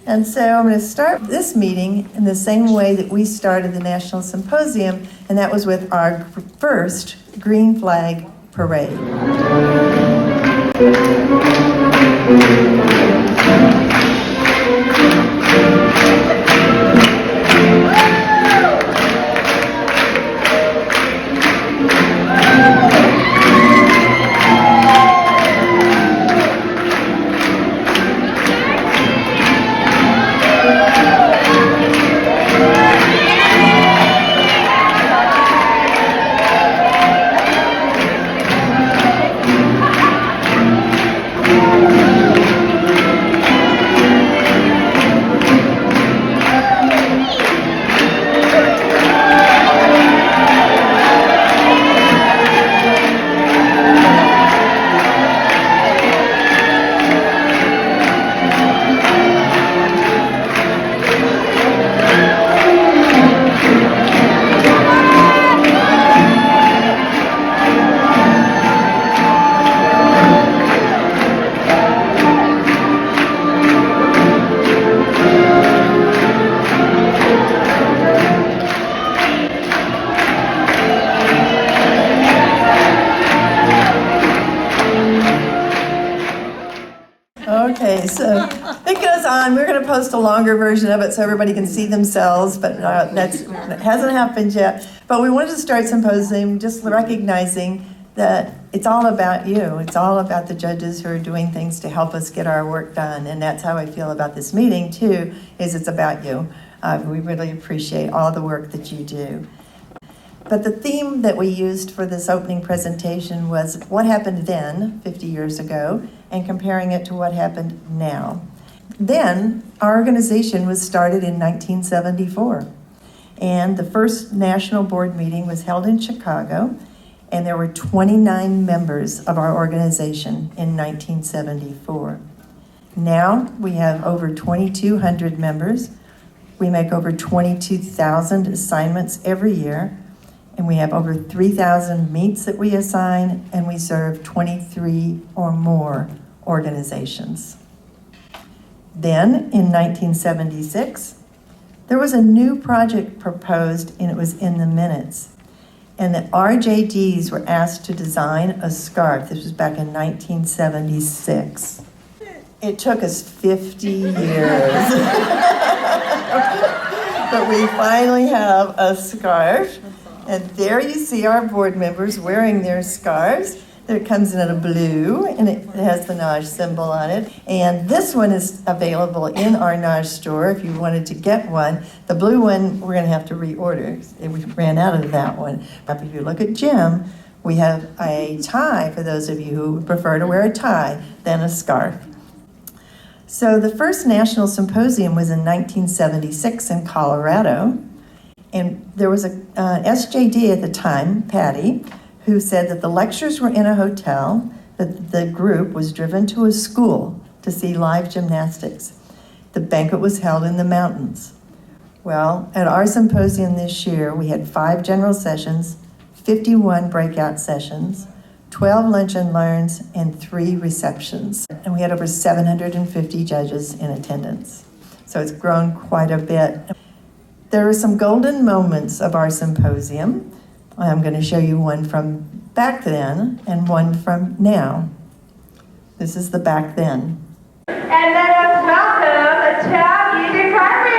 And so I'm going to start this meeting in the same way that we started the National Symposium, and that was with our first green flag parade. Okay, so it goes on. We're going to post a longer version of it so everybody can see themselves, but that hasn't happened yet. But we wanted to start Symposium just recognizing that it's all about you. It's all about the judges who are doing things to help us get our work done. And that's how I feel about this meeting, too, is it's about you. We really appreciate all the work that you do. But the theme that we used for this opening presentation was what happened then, 50 years ago, and comparing it to what happened now. Then, our organization was started in 1974, and the first national board meeting was held in Chicago, and there were 29 members of our organization in 1974. Now, we have over 2,200 members. We make over 22,000 assignments every year, and we have over 3,000 meets that we assign, and we serve 23 or more organizations. Then, in 1976, there was a new project proposed, and it was in the minutes. And the RJDs were asked to design a scarf. This was back in 1976. It took us 50 years. But we finally have a scarf. And there you see our board members wearing their scarves. It comes in a blue, and it has the NAWGJ symbol on it. And this one is available in our NAWGJ store if you wanted to get one. The blue one, we're going to have to reorder. We ran out of that one. But if you look at Jim, we have a tie for those of you who prefer to wear a tie than a scarf. So the first National Symposium was in 1976 in Colorado. And there was a SJD at the time, Patty, who said that the lectures were in a hotel, that the group was driven to a school to see live gymnastics. The banquet was held in the mountains. Well, at our symposium this year, we had 5 general sessions, 51 breakout sessions, 12 lunch and learns, and 3 receptions. And we had over 750 judges in attendance. So it's grown quite a bit. There are some golden moments of our symposium. I'm going to show you one from back then and one from now. This is the back then. And let us welcome the top music cartwheelers.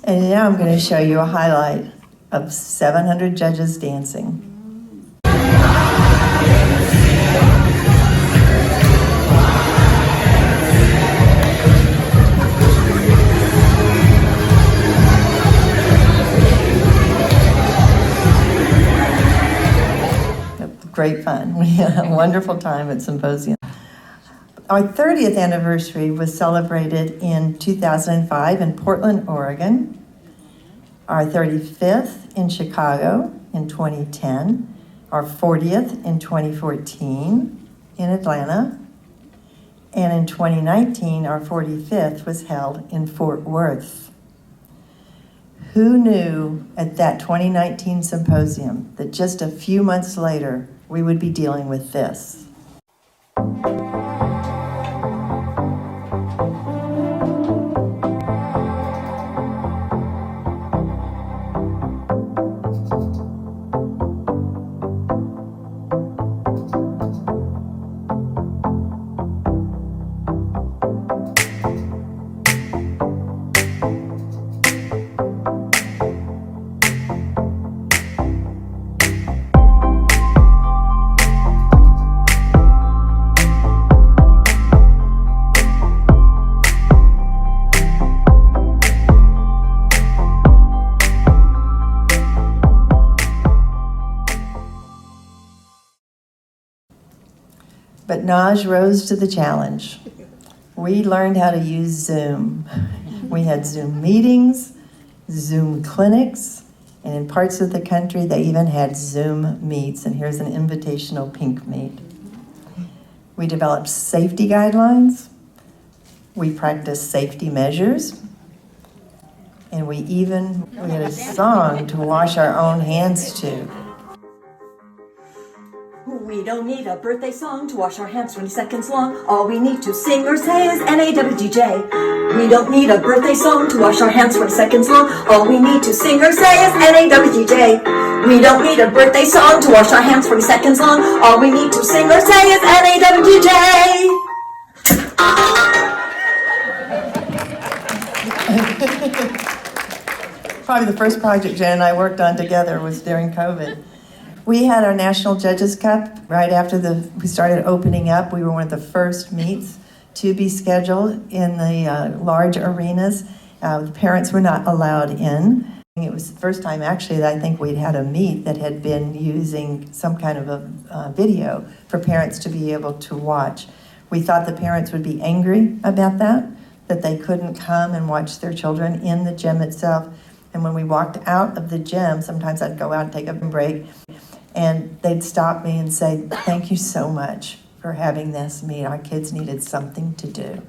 And now I'm going to show you a highlight of 700 judges dancing. great fun. We had a wonderful time at Symposium. Our 30th anniversary was celebrated in 2005 in Portland, Oregon. Our 35th in Chicago in 2010. Our 40th in 2014 in Atlanta. And in 2019, our 45th was held in Fort Worth. Who knew at that 2019 symposium that just a few months later, we would be dealing with this? But NAWGJ rose to the challenge. We learned how to use Zoom. We had Zoom meetings, Zoom clinics, and in parts of the country they even had Zoom meets, and here's an invitational pink meet. We developed safety guidelines, we practiced safety measures, and we had a song to wash our own hands to. We don't need a birthday song to wash our hands 20 seconds long. All we need to sing or say is NAWGJ. We don't need a birthday song to wash our hands 20 seconds long. All we need to sing or say is NAWGJ. We don't need a birthday song to wash our hands 20 seconds long. All we need to sing or say is NAWGJ. Probably the first project Jen and I worked on together was during COVID. We had our National Judges Cup right after we started opening up. We were one of the first meets to be scheduled in the large arenas. The parents were not allowed in. It was the first time actually that I think we'd had a meet that had been using some kind of a video for parents to be able to watch. We thought the parents would be angry about that they couldn't come and watch their children in the gym itself. And when we walked out of the gym, sometimes I'd go out and take a break, and they'd stop me and say, "Thank you so much for having this meet. Our kids needed something to do."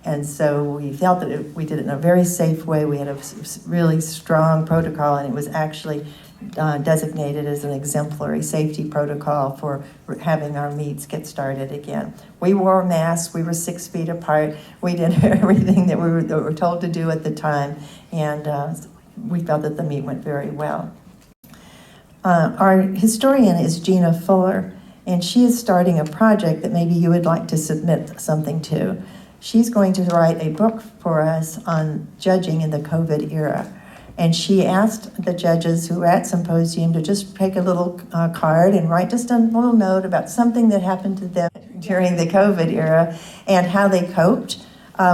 And so we felt that we did it in a very safe way. We had a really strong protocol, and it was actually designated as an exemplary safety protocol for having our meets get started again. We wore masks, we were 6 feet apart, we did everything that we were told to do at the time, and we felt that the meet went very well. Our historian is Gina Fuller, and she is starting a project that maybe you would like to submit something to. She's going to write a book for us on judging in the COVID era. And she asked the judges who were at Symposium to just take a little card and write just a little note about something that happened to them during the COVID era and how they coped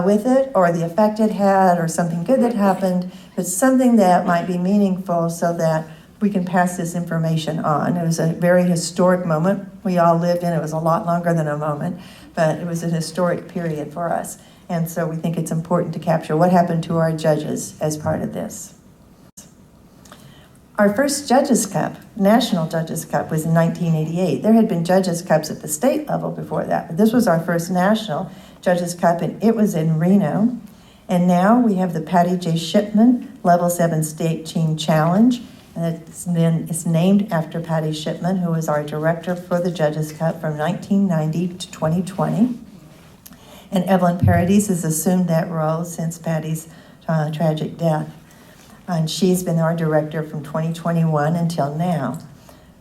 with it, or the effect it had, or something good that happened, but something that might be meaningful so that we can pass this information on. It was a very historic moment we all lived in. It was a lot longer than a moment, but it was an historic period for us. And so we think it's important to capture what happened to our judges as part of this. Our first Judges Cup, National Judges Cup, was in 1988. There had been Judges Cups at the state level before that, but this was our first National Judges Cup, and it was in Reno. And now we have the Patty J. Shipman Level 7 State Team Challenge, and it's named after Patty Shipman, who was our director for the Judges Cup from 1990 to 2020. And Evelyn Paradis has assumed that role since Patty's tragic death. And she's been our director from 2021 until now.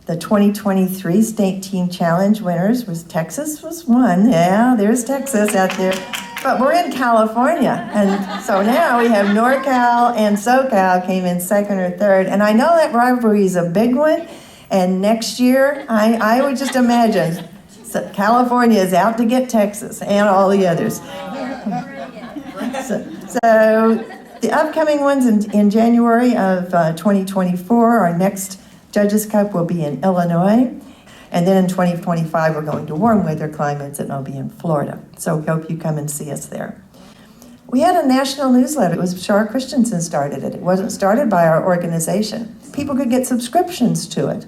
The 2023 State Team Challenge winners was Texas was one. Yeah, there's Texas out there. But we're in California. And so now we have NorCal and SoCal came in second or third. And I know that rivalry is a big one. And next year, I would just imagine California is out to get Texas and all the others. So the upcoming ones in January of 2024, our next Judges Cup will be in Illinois. And then in 2025, we're going to warm weather climates, and it'll be in Florida. So we hope you come and see us there. We had a national newsletter. It was Shar Christensen started it. It wasn't started by our organization. People could get subscriptions to it.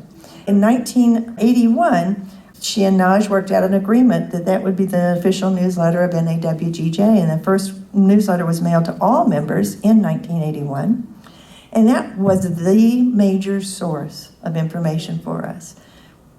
In 1981, she and NAWGJ worked out an agreement that that would be the official newsletter of NAWGJ, and the first newsletter was mailed to all members in 1981. And that was the major source of information for us.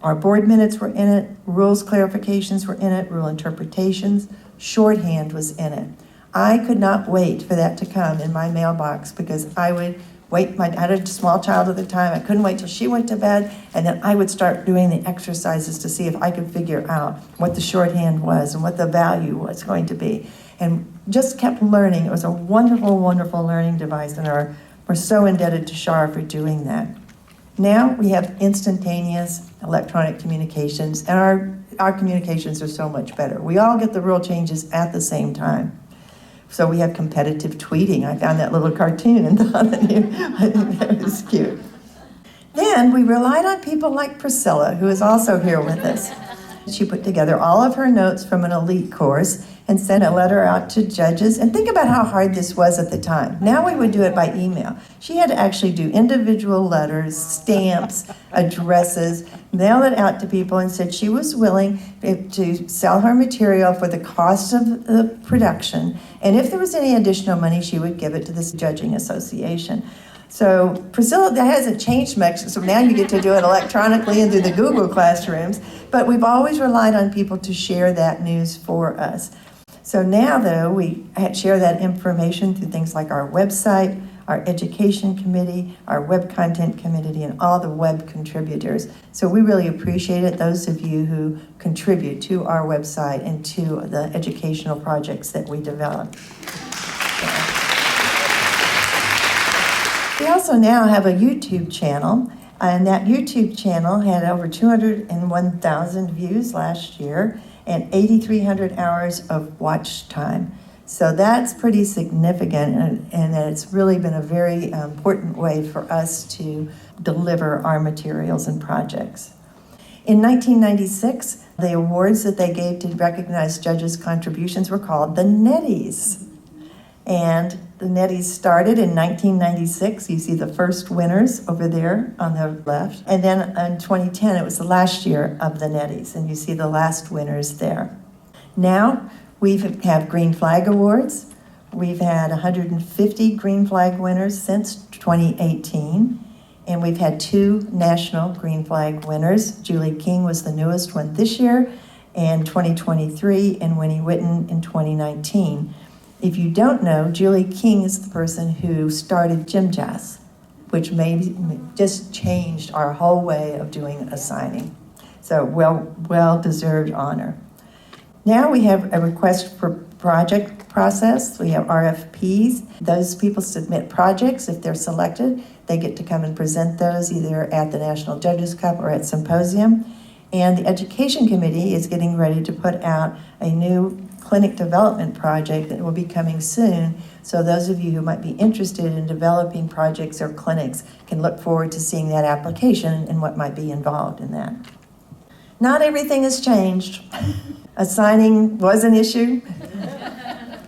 Our board minutes were in it, rules clarifications were in it, rule interpretations, shorthand was in it. I could not wait for that to come in my mailbox because I would wait. I had a small child at the time. I couldn't wait till she went to bed, and then I would start doing the exercises to see if I could figure out what the shorthand was and what the value was going to be. And just kept learning. It was a wonderful, wonderful learning device, and we're so indebted to Shar for doing that. Now we have instantaneous electronic communications, and our communications are so much better. We all get the rule changes at the same time. So we have competitive tweeting. I found that little cartoon and thought that I think that was cute. Then we relied on people like Priscilla, who is also here with us. She put together all of her notes from an elite course and sent a letter out to judges. And think about how hard this was at the time. Now we would do it by email. She had to actually do individual letters, stamps, addresses, mail it out to people, and said she was willing to sell her material for the cost of the production. And if there was any additional money, she would give it to this judging association. So Priscilla, that hasn't changed much, so now you get to do it electronically and through the Google Classrooms, but we've always relied on people to share that news for us. So now, though, we share that information through things like our website, our education committee, our web content committee, and all the web contributors. So we really appreciate it, those of you who contribute to our website and to the educational projects that we develop. We also now have a YouTube channel, and that YouTube channel had over 201,000 views last year and 8,300 hours of watch time. So that's pretty significant, and it's really been a very important way for us to deliver our materials and projects. In 1996, the awards that they gave to recognize judges' contributions were called the Netties. And the Netties started in 1996. You see the first winners over there on the left. And then in 2010, it was the last year of the Netties, and you see the last winners there. Now, we have Green Flag Awards. We've had 150 Green Flag winners since 2018, and we've had 2 national Green Flag winners. Julie King was the newest one this year, in 2023, and Winnie Witten in 2019. If you don't know, Julie King is the person who started Gym Jazz, which just changed our whole way of doing assigning. So well-deserved honor. Now we have a request for project process. We have RFPs. Those people submit projects. If they're selected, they get to come and present those either at the National Judges Cup or at Symposium. And the Education Committee is getting ready to put out a new clinic development project that will be coming soon. So those of you who might be interested in developing projects or clinics can look forward to seeing that application and what might be involved in that. Not everything has changed. Assigning was an issue,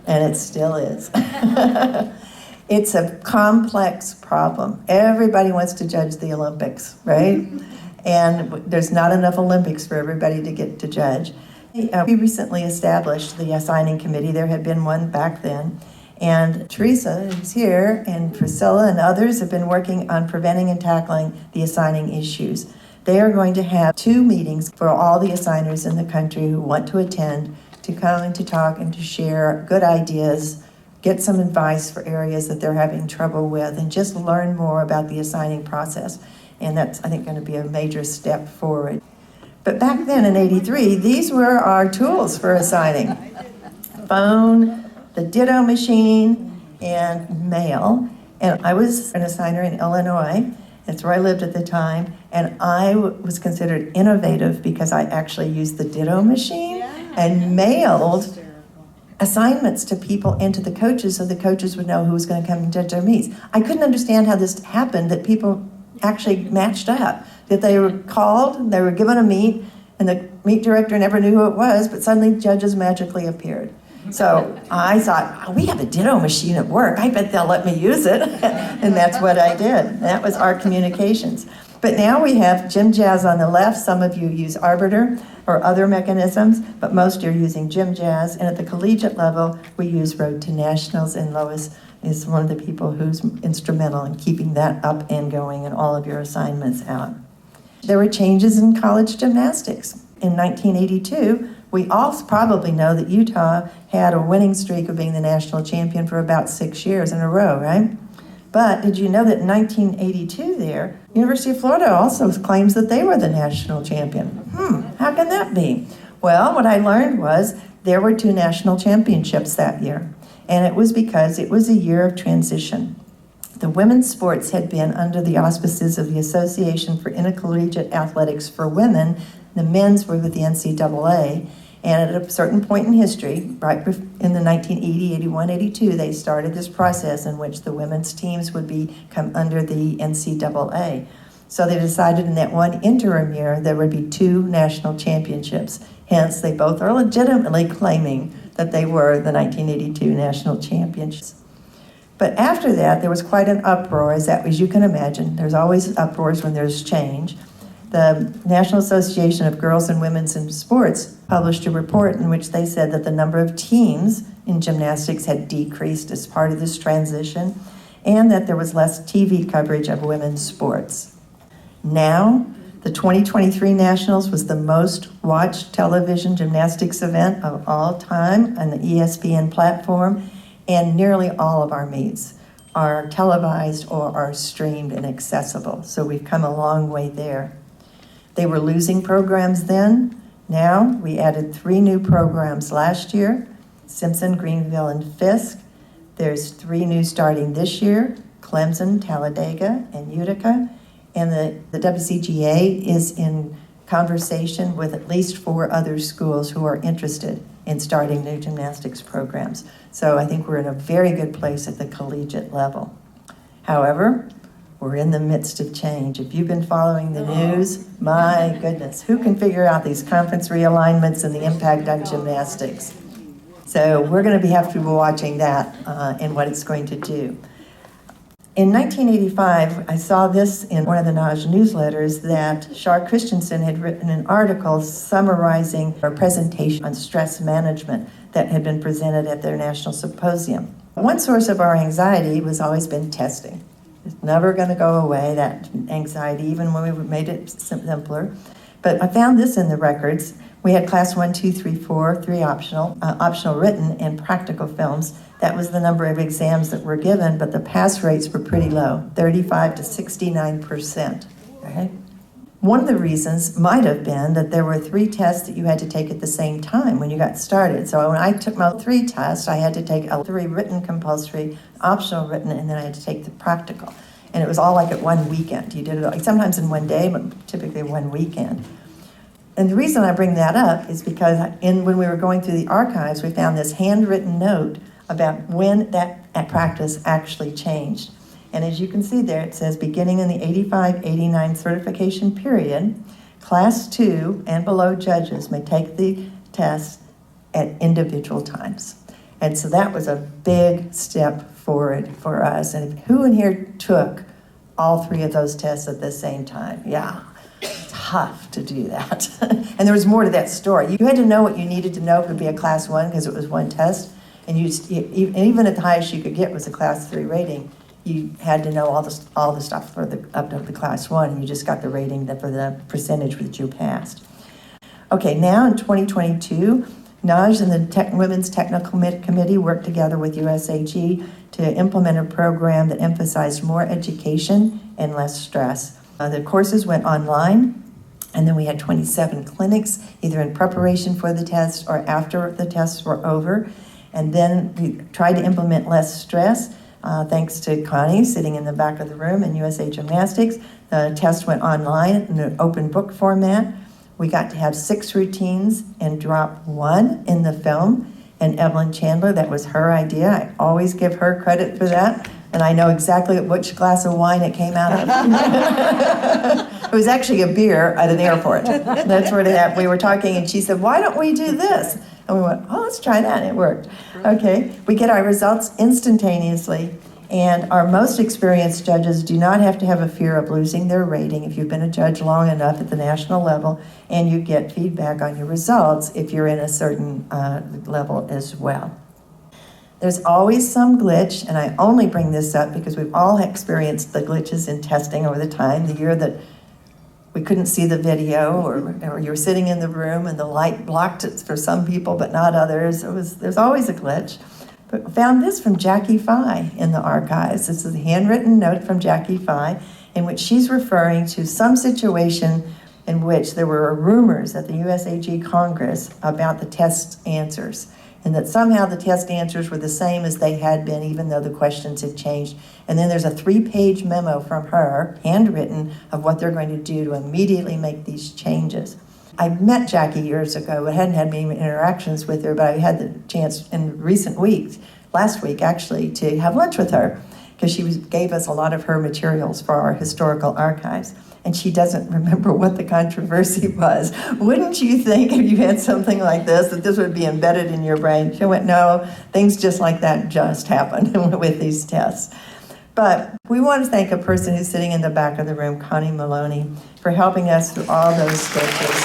and it still is. It's a complex problem. Everybody wants to judge the Olympics, right? And there's not enough Olympics for everybody to get to judge. We recently established the assigning committee. There had been one back then. And Teresa, who's here, and Priscilla and others have been working on preventing and tackling the assigning issues. They are going to have 2 meetings for all the assigners in the country who want to attend to come and to talk and to share good ideas, get some advice for areas that they're having trouble with, and just learn more about the assigning process. And that's, I think, going to be a major step forward. But back then in '83, these were our tools for assigning. Phone, the ditto machine, and mail. And I was an assigner in Illinois. That's where I lived at the time. And I was considered innovative because I actually used the ditto machine and mailed assignments to people and to the coaches so the coaches would know who was going to come and judge their meets. I couldn't understand how this happened, that people actually matched up. That they were called, they were given a meet, and the meet director never knew who it was, but suddenly judges magically appeared. So I thought, oh, we have a ditto machine at work. I bet they'll let me use it. And that's what I did. That was our communications. But now we have Gym Jazz on the left. Some of you use Arbiter or other mechanisms, but most are using Gym Jazz. And at the collegiate level, we use Road to Nationals, and Lois is one of the people who's instrumental in keeping that up and going and all of your assignments out. There were changes in college gymnastics. In 1982, we all probably know that Utah had a winning streak of being the national champion for about 6 years in a row, right? But did you know that in 1982 there, University of Florida also claims that they were the national champion? How can that be? Well, what I learned was there were 2 national championships that year, and it was because it was a year of transition. The women's sports had been under the auspices of the Association for Intercollegiate Athletics for Women. The men's were with the NCAA. And at a certain point in history, right in the 1980, 81, 82, they started this process in which the women's teams would come under the NCAA. So they decided in that one interim year there would be 2 national championships. Hence, they both are legitimately claiming that they were the 1982 national champions. But after that, there was quite an uproar, as you can imagine. There's always uproars when there's change. The National Association of Girls and Women's in Sports published a report in which they said that the number of teams in gymnastics had decreased as part of this transition, and that there was less TV coverage of women's sports. Now, the 2023 Nationals was the most watched television gymnastics event of all time on the ESPN platform, and nearly all of our meets are televised or are streamed and accessible. So we've come a long way there. They were losing programs then. Now we added 3 new programs last year, Simpson, Greenville, and Fisk. There's 3 new starting this year, Clemson, Talladega, and Utica. And the WCGA is in conversation with at least 4 other schools who are interested in starting new gymnastics programs. So I think we're in a very good place at the collegiate level. However, we're in the midst of change. If you've been following the news, my goodness, who can figure out these conference realignments and the impact on gymnastics? So we're going to have to be watching that and what it's going to do. In 1985, I saw this in one of the NAWGJ newsletters that Shar Christensen had written an article summarizing a presentation on stress management that had been presented at their National Symposium. One source of our anxiety was always been testing. It's never going to go away, that anxiety, even when we made it simpler. But I found this in the records. We had class 1, 2, 3, 4, 3 optional written, and practical films. That was the number of exams that were given, but the pass rates were pretty low, 35 to 69%. Right? One of the reasons might have been that there were 3 tests that you had to take at the same time when you got started. So when I took my 3 tests, I had to take a 3 written compulsory, optional written, and then I had to take the practical. And it was all like at one weekend. You did it like sometimes in one day, but typically one weekend. And the reason I bring that up is because when we were going through the archives, we found this handwritten note about when that practice actually changed. And as you can see there, it says beginning in the 85-89 certification period, class 2 and below judges may take the test at individual times. And so that was a big step forward for us. And who in here took all 3 of those tests at the same time? Yeah, it's tough to do that. And there was more to that story. You had to know what you needed to know to be a class 1 because it was 1 test. And even at the highest you could get was a class 3 rating. You had to know all the stuff for up to the class 1, and you just got the rating for the percentage that you passed. Okay, now in 2022, NAWGJ and the Women's Technical Committee worked together with USAG to implement a program that emphasized more education and less stress. The courses went online, and then we had 27 clinics, either in preparation for the test or after the tests were over. And then we tried to implement less stress. Thanks to Connie sitting in the back of the room in USA Gymnastics. The test went online in an open book format. We got to have 6 routines and drop 1 in the film. And Evelyn Chandler, that was her idea. I always give her credit for that. and I know exactly which glass of wine it came out of. It was actually a beer at an airport. That's what it happened. We were talking, and she said, "Why don't we do this?" And we went, "Oh, let's try that," and it worked. Okay, we get our results instantaneously, and our most experienced judges do not have to have a fear of losing their rating if you've been a judge long enough at the national level, and you get feedback on your results if you're in a certain level as well. There's always some glitch, and I only bring this up because we've all experienced the glitches in testing over the time. The year that we couldn't see the video, or you were sitting in the room and the light blocked it for some people but not others. There's always a glitch. But found this from Jackie Fye in the archives. This is a handwritten note from Jackie Fye in which she's referring to some situation in which there were rumors at the USAG Congress about the test answers, and that somehow the test answers were the same as they had been even though the questions had changed. And then there's a 3-page memo from her, handwritten, of what they're going to do to immediately make these changes. I met Jackie years ago. I hadn't had many interactions with her, but I had the chance in recent weeks, last week actually, to have lunch with her because she gave us a lot of her materials for our historical archives. And she doesn't remember what the controversy was. Wouldn't you think if you had something like this, that this would be embedded in your brain? She went, no, things just like that just happen with these tests. But we want to thank a person who's sitting in the back of the room, Connie Maloney, for helping us through all those sketches.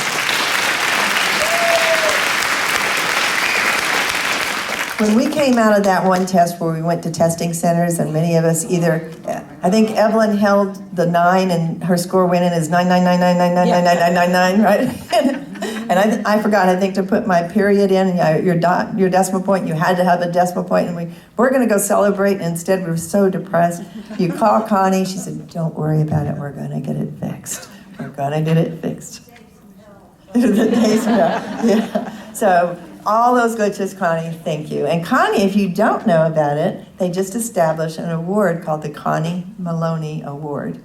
When we came out of that one test where we went to testing centers, and many of us either, I think Evelyn held the 9 and her score went in as 99999999999, right? And I forgot, I think, to put my period in, your decimal point. You had to have a decimal point, and we're going to go celebrate, and instead we were so depressed. You call Connie, she said, "Don't worry about it, we're going to get it fixed. We're going to get it fixed." The days ago, yeah. So all those glitches, Connie, thank you. And Connie, if you don't know about it, they just established an award called the Connie Maloney Award.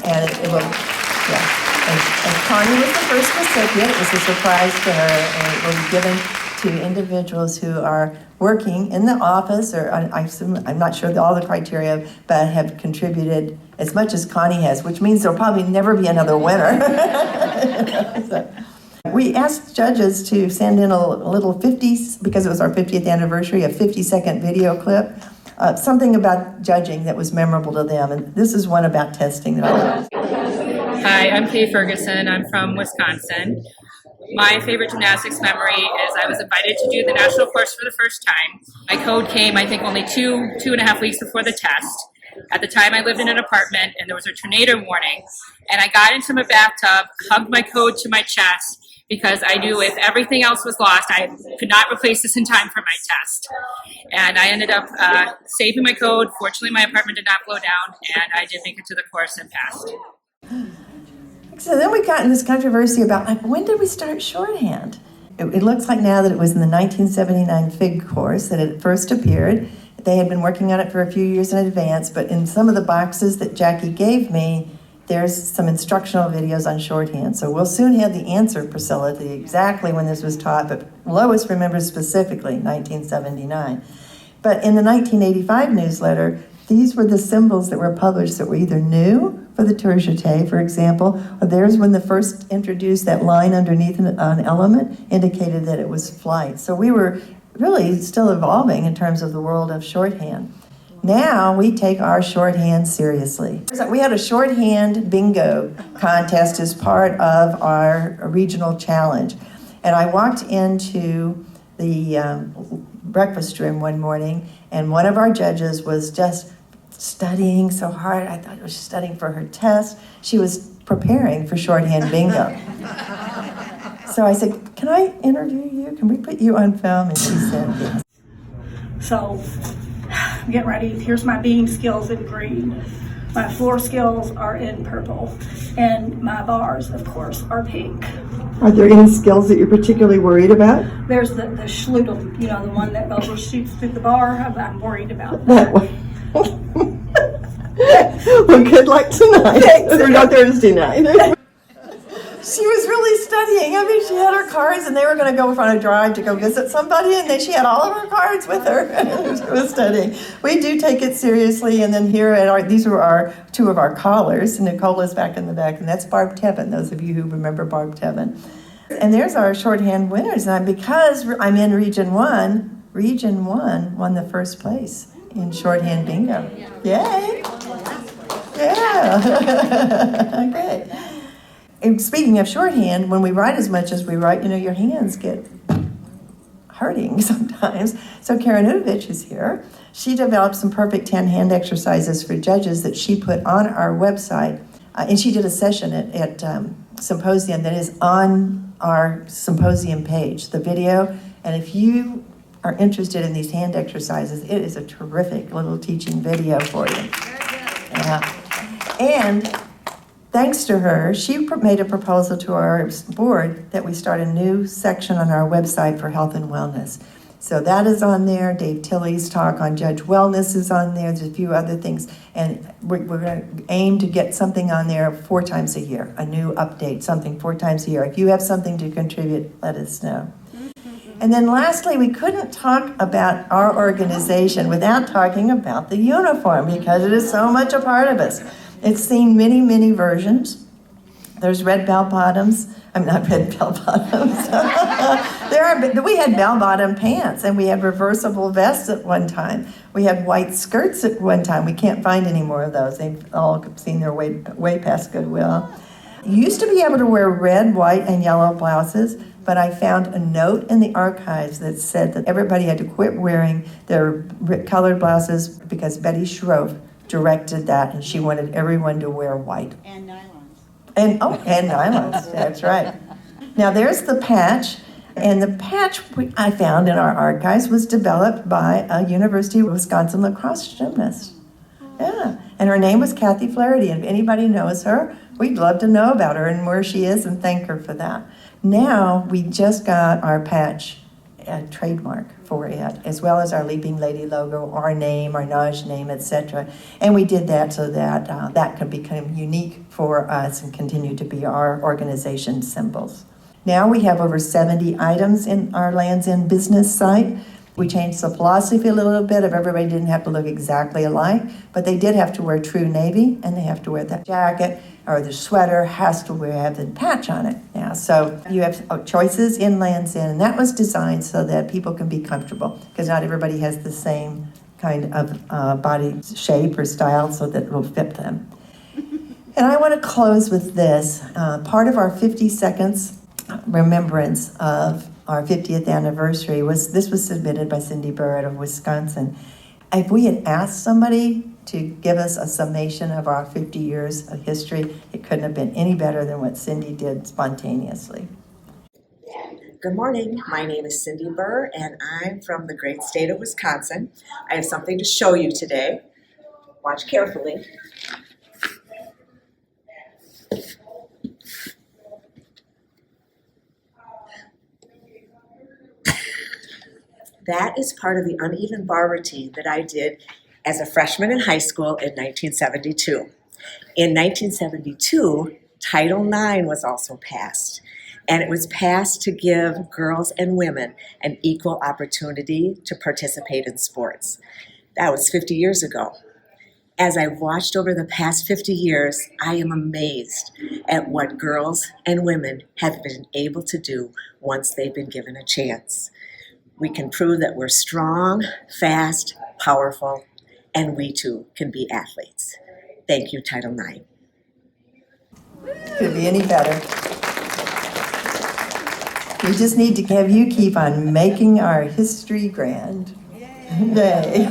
And it will, yeah. And Connie was the first recipient. It was a surprise to her, and it will be given to individuals who are working in the office, or I'm not sure all the criteria, but have contributed as much as Connie has, which means there'll probably never be another winner. So, we asked judges to send in a little 50s, because it was our 50th anniversary, a 50-second video clip, something about judging that was memorable to them. And this is one about testing that I loved. Hi, I'm Kay Ferguson. I'm from Wisconsin. My favorite gymnastics memory is I was invited to do the national course for the first time. My code came, I think, only two and a half weeks before the test. At the time, I lived in an apartment, and there was a tornado warning. And I got into my bathtub, hugged my code to my chest, because I knew if everything else was lost, I could not replace this in time for my test. And I ended up saving my code. Fortunately, my apartment did not blow down, and I did make it to the course and passed. So then we got in this controversy about, like, when did we start shorthand? It looks like now that it was in the 1979 FIG course that it first appeared. They had been working on it for a few years in advance, but in some of the boxes that Jackie gave me, there's some instructional videos on shorthand. So we'll soon have the answer, Priscilla, to exactly when this was taught, but Lois remembers specifically 1979. But in the 1985 newsletter, these were the symbols that were published that were either new for the tour jeté, for example, or there's when the first introduced that line underneath an element indicated that it was flight. So we were really still evolving in terms of the world of shorthand. Now we take our shorthand seriously. We had a shorthand bingo contest as part of our regional challenge. And I walked into the breakfast room one morning, and one of our judges was just studying so hard. I thought she was studying for her test. She was preparing for shorthand bingo. So I said, "Can I interview you? Can we put you on film?" And she said yes. So, get ready. Here's my beam skills in green. My floor skills are in purple. And my bars, of course, are pink. Are there any skills that you're particularly worried about? There's the schlutel, the one that overshoots through the bar. I'm worried about That that. one. Well, good luck tonight. Or no, Thursday night. She was really studying. studying. I mean, she had her cards, and they were going to go on a drive to go visit somebody, and then she had all of her cards with her, and she was studying. We do take it seriously, and then here these were two of our callers. Nicola's back in the back, and that's Barb Tevin, those of you who remember Barb Tevin. And there's our shorthand winners. And because I'm in Region 1, Region 1 won the first place in shorthand bingo. Yay! Yeah. Great. And speaking of shorthand, when we write as much as we write, your hands get hurting sometimes. So Karen Udovich is here. She developed some perfect 10 hand exercises for judges that she put on our website. And she did a session at Symposium that is on our Symposium page, the video. And if you are interested in these hand exercises, it is a terrific little teaching video for you. Yeah. And thanks to her, she made a proposal to our board that we start a new section on our website for health and wellness. So that is on there. Dave Tilley's talk on Judge Wellness is on there. There's a few other things. And we're going to aim to get something on there 4 times a year, a new update, something 4 times a year. If you have something to contribute, let us know. And then lastly, we couldn't talk about our organization without talking about the uniform, because it is so much a part of us. It's seen many, many versions. There's red bell bottoms. I'm not red bell bottoms. We had bell bottom pants, and we had reversible vests at one time. We had white skirts at one time. We can't find any more of those. They've all seen their way past Goodwill. You used to be able to wear red, white, and yellow blouses, but I found a note in the archives that said that everybody had to quit wearing their colored blouses because Betty Schroff directed that, and she wanted everyone to wear white. And nylons. And nylons, that's right. Now there's the patch, and the patch I found in our archives was developed by a University of Wisconsin lacrosse gymnast. Yeah, and her name was Kathy Flaherty, and if anybody knows her, we'd love to know about her and where she is and thank her for that. Now we just got our patch trademark for it, as well as our Leaping Lady logo, our name, our NAWGJ name, etc. And we did that so that that could become unique for us and continue to be our organization symbols. Now we have over 70 items in our Lands End business site. We changed the philosophy a little bit of everybody didn't have to look exactly alike, but they did have to wear true navy, and they have to wear that jacket, or the sweater has to have the patch on it now. So you have choices in Lands End, and that was designed so that people can be comfortable, because not everybody has the same kind of body shape or style so that it will fit them. And I want to close with this. Part of our 50 seconds remembrance of our 50th anniversary was submitted by Cindy Burrett of Wisconsin. If we had asked somebody to give us a summation of our 50 years of history, it couldn't have been any better than what Cindy did spontaneously. Good morning. My name is Cindy Burr, and I'm from the great state of Wisconsin. I have something to show you today. Watch carefully. That is part of the uneven bar routine that I did as a freshman in high school in 1972. In 1972, Title IX was also passed, and it was passed to give girls and women an equal opportunity to participate in sports. That was 50 years ago. As I've watched over the past 50 years, I am amazed at what girls and women have been able to do once they've been given a chance. We can prove that we're strong, fast, powerful, and we too can be athletes. Thank you, Title IX. Could be any better. We just need to have you keep on making our history grand. Yay.